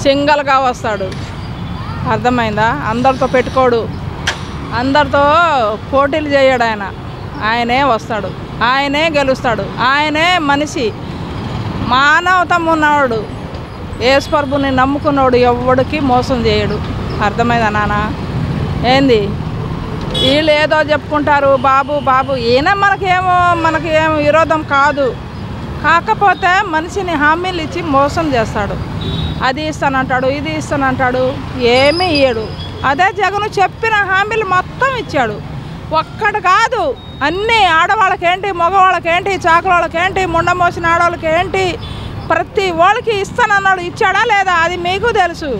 సింగల్గా వస్తాడు. అర్థమైందా? అందరితో పెట్టుకోడు, అందరితో పోటీలు చేయడు. ఆయనే వస్తాడు, ఆయనే గెలుస్తాడు. ఆయనే మనిషి, మానవతం ఉన్నవాడు, యేసుప్రభుని నమ్ముకున్నాడు, ఎవడికి మోసం చేయడు. అర్థమైందా నాన్న? ఏంది వీళ్ళు ఏదో చెప్పుకుంటారు, బాబు బాబు. ఈయన మనకేం విరోధం కాదు. కాకపోతే మనిషిని హామీలు ఇచ్చి మోసం చేస్తాడు. అది ఇస్తానంటాడు, ఇది ఇస్తానంటాడు, ఏమీ ఇయ్యడు. అదే జగన్ చెప్పిన హామీలు మొత్తం ఇచ్చాడు. ఒక్కడు కాదు, అన్నీ ఆడవాళ్ళకేంటి, మగవాళ్ళకేంటి, చాకలోళ్ళకేంటి, ముండ మోసిన ఆడవాళ్ళకేంటి, ప్రతి వాళ్ళకి ఇస్తానన్నాడు. ఇచ్చాడా లేదా అది మీకు తెలుసు.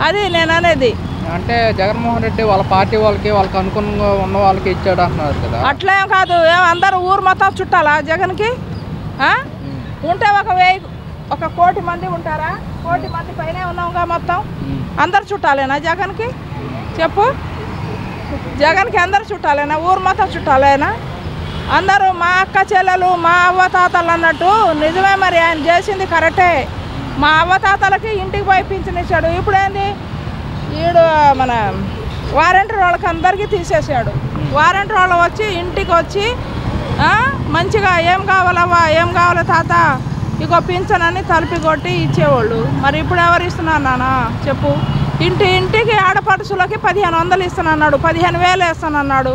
అది నేను అనేది. అంటే జగన్మోహన్ రెడ్డి వాళ్ళ పార్టీ వాళ్ళకి అనుకూలంగా ఉన్న వాళ్ళకి ఇచ్చాడు అంటున్నారు కదా. అట్లేం కాదు. అందరూ ఊరు మొత్తం చుట్టాలా జగన్కి? ఉంటే 1 కోటి మంది ఉంటారా? 1 కోటి మంది పైనే ఉన్నాంగా. మొత్తం అందరు చుట్టాలేనా జగన్కి? చెప్పు. జగన్కి అందరు చుట్టాలేనా? ఊరు మొత్తం చుట్టాలేనా? అందరూ మా అక్క చెల్లెలు, మా అవ్వతాతలు అన్నట్టు నిజమే. మరి ఆయన చేసింది కరెక్టే. మా అవ్వతాతలకి ఇంటికి పోయి పింఛన్ ఇచ్చాడు. ఇప్పుడేంది ఈడు మన వారంటీ వాళ్ళకి అందరికీ తీసేసాడు. వారంటీ వాళ్ళు వచ్చి ఇంటికి వచ్చి మంచిగా ఏం కావాలవ్వా, ఏం కావాలి తాత, ఇగో పింఛన్ అని తలుపి కొట్టి ఇచ్చేవాళ్ళు. మరి ఇప్పుడు ఎవరు ఇస్తున్నారు నాన్న చెప్పు? ఇంటికి ఆడపడుచులకి 1500 ఇస్తానన్నాడు, 15,000 వేస్తానన్నాడు.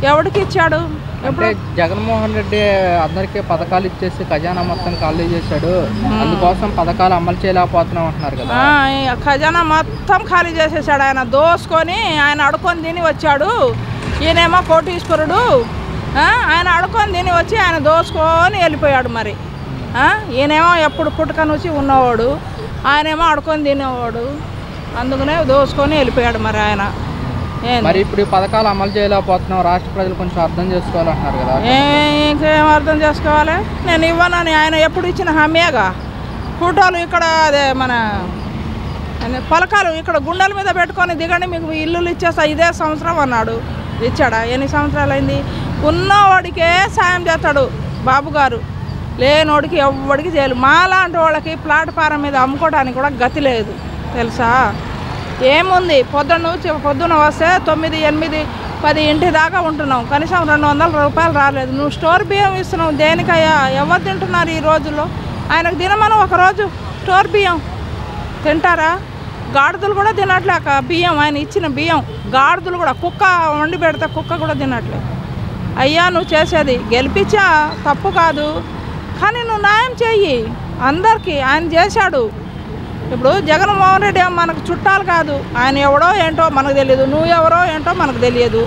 ఎవడికి ఇచ్చాడు? ఎప్పుడు జగన్మోహన్ రెడ్డి అందరికీ పథకాలు ఇచ్చేసి ఖజానా మొత్తం ఖాళీ చేశాడు, అందుకోసం పథకాలు అమలు చేయలేకపోతున్నాం అంటున్నారు కదా. ఖజానా మొత్తం ఖాళీ చేసేసాడు. ఆయన దోసుకొని ఆయన అడుకొని తిని వచ్చాడు. ఈయనేమో కోటీశ్వరుడు. ఆయన అడుకొని తిని వచ్చి ఆయన దోసుకొని వెళ్ళిపోయాడు. మరి ఈయనేమో ఎప్పుడు పుట్టుక నుంచి ఉన్నవాడు, ఆయనేమో అడుకొని తినేవాడు. అందుకనే దోసుకొని వెళ్ళిపోయాడు. మరి ఆయన మరి ఇప్పుడు ఈ పథకాలు అమలు చేయలేకపోతున్నాం, రాష్ట్ర ప్రజలు కొంచెం అర్థం చేసుకోవాలంటున్నారు కదా. ఇంకేం అర్థం చేసుకోవాలి? నేను ఇవ్వనని ఆయన ఎప్పుడు ఇచ్చిన హామీగా. ఫోటోలు ఇక్కడ అదే మన పలకాలు ఇక్కడ గుండెల మీద పెట్టుకొని దిగండి, మీకు ఇల్లులు ఇచ్చేస్తా, ఇదే సంవత్సరం అన్నాడు. ఇచ్చాడా? ఎన్ని సంవత్సరాలు అయింది? ఉన్నవాడికే సాయం చేస్తాడు బాబు గారు, లేనోడికి ఎవడికి చేయలేదు. మాలాంటి వాళ్ళకి ప్లాట్ఫారం మీద అమ్ముకోవడానికి కూడా గతి లేదు తెలుసా. ఏముంది, పొద్దున వస్తే 9, 8, 10 ఇంటి దాకా ఉంటున్నాం. కనీసం 200 రూపాయలు రాలేదు. నువ్వు స్టోర్ బియ్యం ఇస్తున్నావు దేనికయ్యా? ఎవరు తింటున్నారు ఈ రోజుల్లో? ఆయనకు తినమని ఒకరోజు స్టోర్ బియ్యం తింటారా? గాడిదలు కూడా తినట్లేక బియ్యం, ఆయన ఇచ్చిన బియ్యం. గాడిదలు కూడా, కుక్క వండి పెడితే కుక్క కూడా తినట్లే. అయ్యా నువ్వు చేసేది గెలిపించా తప్పు కాదు, కానీ నువ్వు న్యాయం చెయ్యి అందరికీ. ఆయన చేశాడు. ఇప్పుడు జగన్మోహన్ రెడ్డి మనకు చుట్టాలు కాదు. ఆయన ఎవడో ఏంటో మనకు తెలియదు, నువ్వు ఎవరో ఏంటో మనకు తెలియదు.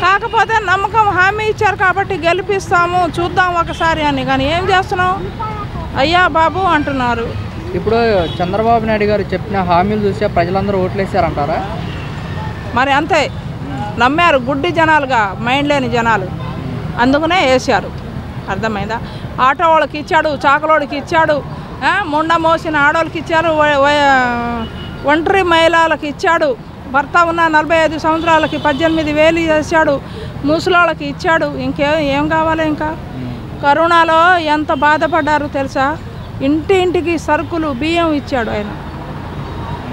కాకపోతే నమ్మకం హామీ ఇచ్చారు కాబట్టి గెలిపిస్తాము, చూద్దాం ఒకసారి అని. కానీ ఏం చేస్తున్నావు అయ్యా బాబు అంటున్నారు. ఇప్పుడు చంద్రబాబు నాయుడు గారు చెప్పిన హామీలు చూసే ప్రజలందరూ ఓట్లేసారంటారా? మరి అంతే, నమ్మారు. గుడ్డి జనాలుగా, మైండ్ లేని జనాలు, అందుకనే వేసారు. అర్థమైందా? ఆటో వాళ్ళకి ఇచ్చాడు, చాకలోడికి ఇచ్చాడు, ముండ మోసిన ఆడవాళ్ళకి ఇచ్చారు, ఒంటరి మహిళలకు ఇచ్చాడు, భర్త ఉన్న 45 సంవత్సరాలకి 18,000 చేశాడు, ముసలోళ్ళకి ఇచ్చాడు. ఏం కావాలి ఇంకా? కరోనాలో ఎంత బాధపడ్డారు తెలుసా? ఇంటింటికి సరుకులు బియ్యం ఇచ్చాడు ఆయన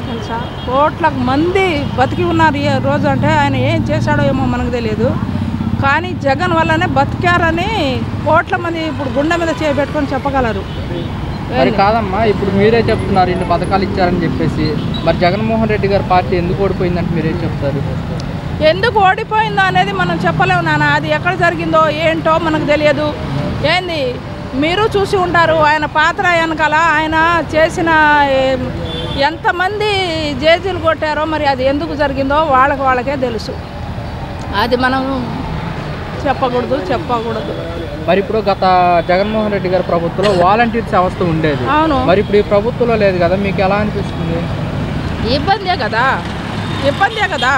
తెలుసా. కోట్ల మంది బతికి ఉన్నారు ఈ రోజు. అంటే ఆయన ఏం చేశాడో ఏమో మనకు తెలియదు, కానీ జగన్ వల్లనే బతికారని కోట్ల మంది ఇప్పుడు గుండె మీద చేపెట్టుకొని చెప్పగలరు. మరి కాదమ్మా, ఇప్పుడు మీరే చెప్తున్నారు ఇన్ని పథకాలు ఇచ్చారని చెప్పేసి, మరి జగన్మోహన్ రెడ్డి గారి పార్టీ ఎందుకు ఓడిపోయిందంటే మీరేం చెప్తారు? ఎందుకు ఓడిపోయిందో అనేది మనం చెప్పలేము నాన్న. అది ఎక్కడ జరిగిందో ఏంటో మనకు తెలియదు. ఏంది మీరు చూసి ఉంటారు ఆయన పాత్ర వెనకాల ఆయన చేసిన ఎంతమంది జేజీలు కొట్టారో. మరి అది ఎందుకు జరిగిందో వాళ్ళకే తెలుసు. అది మనం చెప్పకూడదు. మరి ఇప్పుడు గత జగన్మోహన్ రెడ్డి గారి ప్రభుత్వంలో వాలంటీర్స్ వ్యవస్థ ఉండేది. అవును. మరి ఇప్పుడు ఈ ప్రభుత్వంలో లేదు కదా, మీకు ఎలా అనిపిస్తుంది? ఇబ్బందే కదా.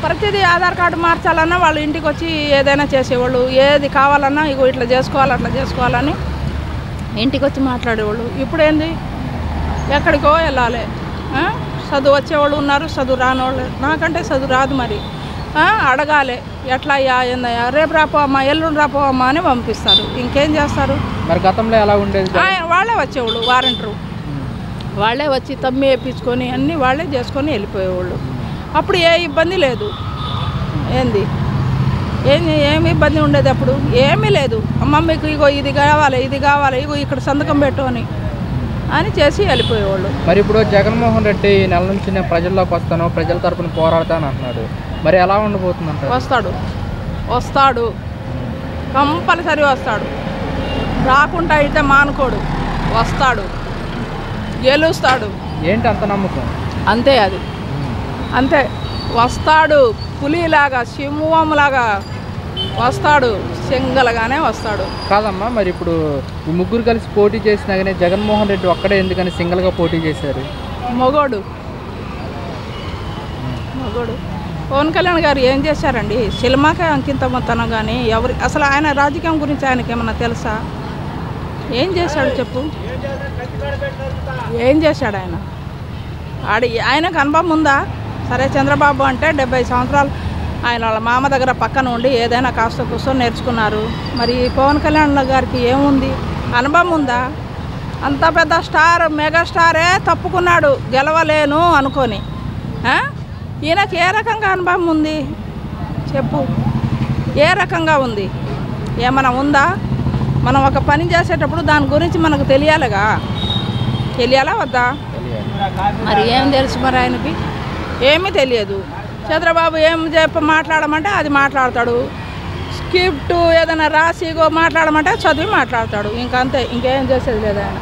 ప్రతిదీ ఆధార్ కార్డు మార్చాలన్నా వాళ్ళు ఇంటికి వచ్చి ఏదైనా చేసేవాళ్ళు. ఏది కావాలన్నా ఇగో ఇట్లా చేసుకోవాలి అట్లా చేసుకోవాలని ఇంటికి వచ్చి మాట్లాడేవాళ్ళు. ఇప్పుడు ఏంది, ఎక్కడికో వెళ్ళాలి. చదువు వచ్చేవాళ్ళు ఉన్నారు, చదువు రానివాళ్ళు. నాకంటే చదువు రాదు. మరి అడగాలి, ఎట్లా అయ్యా ఏందయ్యా, రేపు రాపోమ్మా, ఎల్లుండి రాపోమ్మా అని పంపిస్తారు. ఇంకేం చేస్తారు? మరి గతంలో ఎలా ఉండేది? వాళ్ళే వచ్చేవాళ్ళు వారంటరు. వాళ్ళే వచ్చి తమ్మి వేయించుకొని అన్నీ వాళ్ళే చేసుకొని వెళ్ళిపోయేవాళ్ళు. అప్పుడు ఏ ఇబ్బంది లేదు. ఏంది ఏమి ఇబ్బంది ఉండేది అప్పుడు? ఏమీ లేదు. అమ్మ మీకు ఇగో ఇది కావాలి, ఇది కావాలి, ఇగో ఇక్కడ సంతకం పెట్టు అని చేసి వెళ్ళిపోయేవాళ్ళు. మరి ఇప్పుడు జగన్మోహన్ రెడ్డి ఈ నెల నుంచి నేను ప్రజల్లోకి వస్తాను, ప్రజల తరపున పోరాడతాను అంటున్నాడు. మరి ఎలా ఉండబోతుందంట? వస్తాడు కంపల్సరీ వస్తాడు. రాకుండా అయితే మానుకోడు, వస్తాడు, గెలుస్తాడు. ఏంటి అంత నమ్మకం? అంతే, అది అంతే. వస్తాడు, పులిలాగా సింహంలాగా వస్తాడు, సింగల్గానే వస్తాడు. కాదమ్మా, మరి ఇప్పుడు ఈ ముగ్గురు కలిసి పోటీ చేసినా కానీ జగన్మోహన్ రెడ్డి ఒక్కడే ఎందుకని సింగిల్గా పోటీ చేశారు? మొగోడు పవన్ కళ్యాణ్ గారు ఏం చేశారండి? సినిమాకే అంకితమతనం కానీ ఎవరి అసలు ఆయన రాజకీయం గురించి ఆయనకి ఏమన్నా తెలుసా? ఏం చేశాడు చెప్పు? ఏం చేశాడు ఆయన? ఆయనకు అనుభవం ఉందా? సరే, చంద్రబాబు అంటే 70 సంవత్సరాలు ఆయన వాళ్ళ మామ దగ్గర పక్కన ఉండి ఏదైనా కాస్త కూర్చొని నేర్చుకున్నారు. మరి పవన్ కళ్యాణ్ గారికి ఏముంది? అనుభవం ఉందా? అంత పెద్ద స్టార్, మెగాస్టారే తప్పుకున్నాడు గెలవలేను అనుకొని. ఈయనకి ఏ రకంగా అనుభవం ఉంది చెప్పు? ఏ రకంగా ఉంది? ఏమైనా ఉందా? మనం ఒక పని చేసేటప్పుడు దాని గురించి మనకు తెలియాలిగా, తెలియాలా వద్దా? మరి ఏం తెలుసు మరి ఆయనకి? ఏమీ తెలియదు. చంద్రబాబు ఏం మాట్లాడమంటే అది మాట్లాడతాడు. స్క్రిప్ట్ ఏదైనా రాసి మాట్లాడమంటే చదివి మాట్లాడతాడు. ఇంకంతే, ఇంకేం చేసేది లేదు ఆయన.